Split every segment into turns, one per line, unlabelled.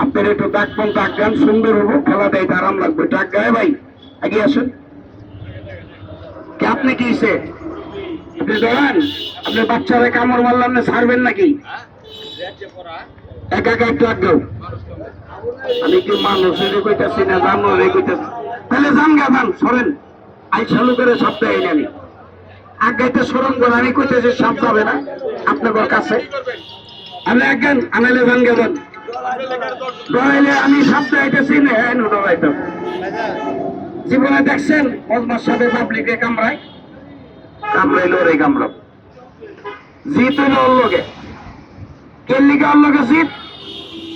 আপনার একটু ডাকবেন, ডাক সুন্দর হবো, খেলা দেয় আরাম লাগবে। ডাক গায়ে ভাই আগে আসেন। আপনি কি আপনি ধরেন আপনি বাচ্চারা কামড় মারলাম না, ছাড়বেন নাকি? একা একা একটু আগ্রহ। আমি কি মানুষের কইতাছি না জানোয়ারে কইতাছি? তাহলে যান গা, যান সরেন। আই চালু করে সপ্তাহে আমি আগাইতে স্মরণ করে আমি কইতেছি সাপ যাবে না আপনাদের কাছে। আমি একজন আনাইলে যান গা, যান ডরাইলে আমি সপ্তাহে আইতেছি না। হ্যাঁ ডরাইতাম। জীবনে দেখছেন মজমার সাথে পাবলিকে কামড়ায়? কামড়াইলো রে কামড়াব। জিত হইলো ওর লোকে, কেল্লিকে ওর লোকে জিত।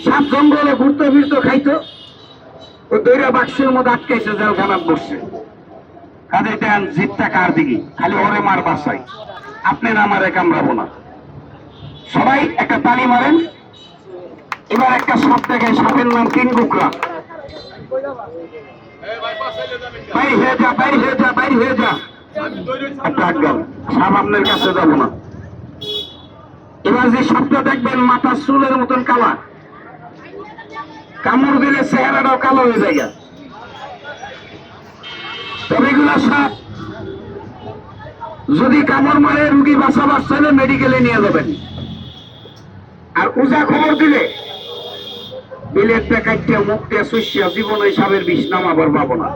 সাপ জঙ্গলে ঘুরতে ফিরতো, খাইতো, ও দৈরা বাক্সের মধ্যে আটকাইছে, জেলখানাত বসছে। কাজে দেন জিতটা কার দিকে? খালি ওরে মার বাসায়, আপনার আমারে কামড়াবো না। সবাই একটা তালি মারেন। এবার একটা সাপ দেখে, সাপের নাম কিং কুকরা। বাইরে হয়ে যা, বাইরে হয়ে যা, বাইরে হয়ে যা। একটা আজ্ঞা, সাপ আপনার কাছে যাবো না। এবার যে সাপটা দেখবেন মাথার চুলের মতন কালা, কামড় দিলে চেহারাটাও কালো হয়ে যায়। তবে এগুলা সাপ যদি কামড় মারে, রুগী বাঁচাবার চাইলে মেডিকেলে নিয়ে যাবেন। আর উজা খবর দিলে বিলেটটা কাটিয়া মুখ দিয়ে শুষিয়া জীবন ওই সাপের বিষ নামাবার পাবো না।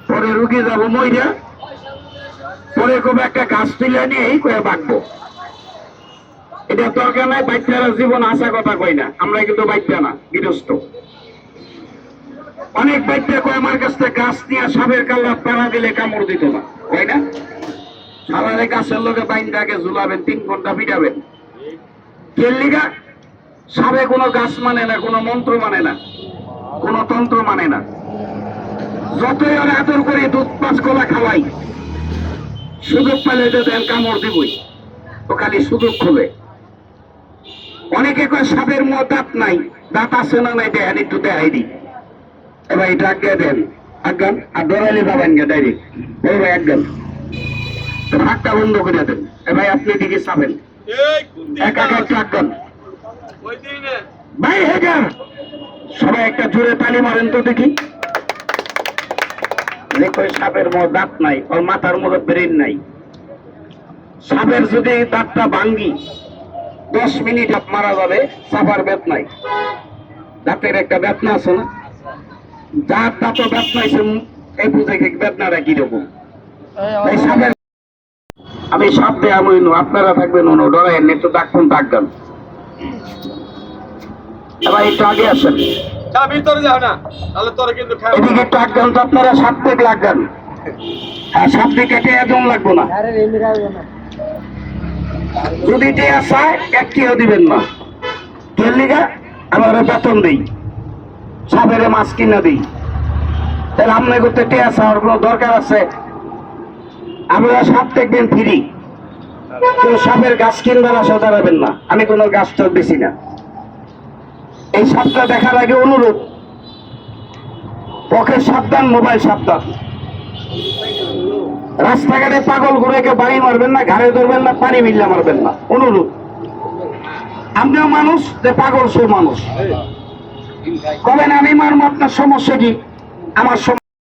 পরে রুগী যাবো মইরা, পরে কবে একটা গাছ তুলে নিয়ে এই কয়ে বাঁকবো। এটা দরকার নাই। বাচ্চারা জীবন আসা কথা কই না, আমরা কিন্তু বাচ্চা না, গৃহস্থ। অনেক বাচ্চা কয় আমার কাছ থেকে গাছ নিয়ে সাপের কাল্লা পেড়া দিলে কামড় দিত না, হয় না? সালারে গাছের লোকে বাইন্দাকে ঝুলাবেন, 3 ঘন্টা পিটাবেন। কেল্লিগা সাপে কোনো গাছ মানে না, কোনো মন্ত্র মানে না, কোনো তন্ত্র মানে না। যতই ওরা আদর করে দুধ 5 কলা খাওয়াই, সুযোগ পেলে দেন কামড় দিবই, ও খালি সুযোগ খোলে। অনেকে কয় সাপের মুখ দাঁত নাই, দাঁত আছে না নাই দেখেন, একটু দেখাই দিই। এবার এটা আজ্ঞা দেন, আজ্ঞান। আর ডরাইলে যাবেন গে ডাইরেক্ট। ওই ভাই আজ্ঞান, হাতটা বন্ধ করে দেন। ভাই আপনি দিকে চাবেন, একা একা একটু আজ্ঞান। ভাই হেজার সবাই একটা জোরে তালি মারেন তো দেখি। দেখো সাপের মুখ দাঁত নাই, ওর মাথার মধ্যে ব্রেন নাই। সাপের যদি দাঁতটা ভাঙ্গি 10 মিনিট মারা যাবে, সাপার বেত নাই। দাঁতের একটা বেতনা আছে না, যার দাঁতও বেতনা আছে, এই বুঝে বেতনাটা কিরকম। আমি সাপ দেয়া মইনু, আপনারা থাকবেন অনু, ডরাইন একটু ডাকুন, ডাকবেন। এবার একটু আগে আসেন, এদিকে একটু আজ্ঞান তো। আপনারা সাপ থেকে লাগবেন। হ্যাঁ, সাপ দিকে একদম লাগবো না। যদি টেয়া চায় 1 টাকাও দিবেন না। কেল্লিগা আমরা বেতন দিই, সাপের মাছ কিনা দিই। তাহলে আপনার করতে টেয়া চাওয়ার কোনো দরকার আছে? আমরা সাপ দেখবেন ফ্রি, কেউ সাপের গাছ কিনবার আশা দাঁড়াবেন না। আমি কোনো গাছ তো বেশি না। এই সাপটা দেখার আগে অনুরোধ, পকেট সাবধান, মোবাইল সাবধান। রাস্তাঘাটে পাগল ঘুরেকে বাড়ি মারবেন না, ঘাড়ে ধরবেন না, পানি মিল্লা মারবেন না, অনুরোধ। আপনিও মানুষ, যে পাগল সে মানুষ। কবেন আমি মারবো, আপনার সমস্যা কি? আমার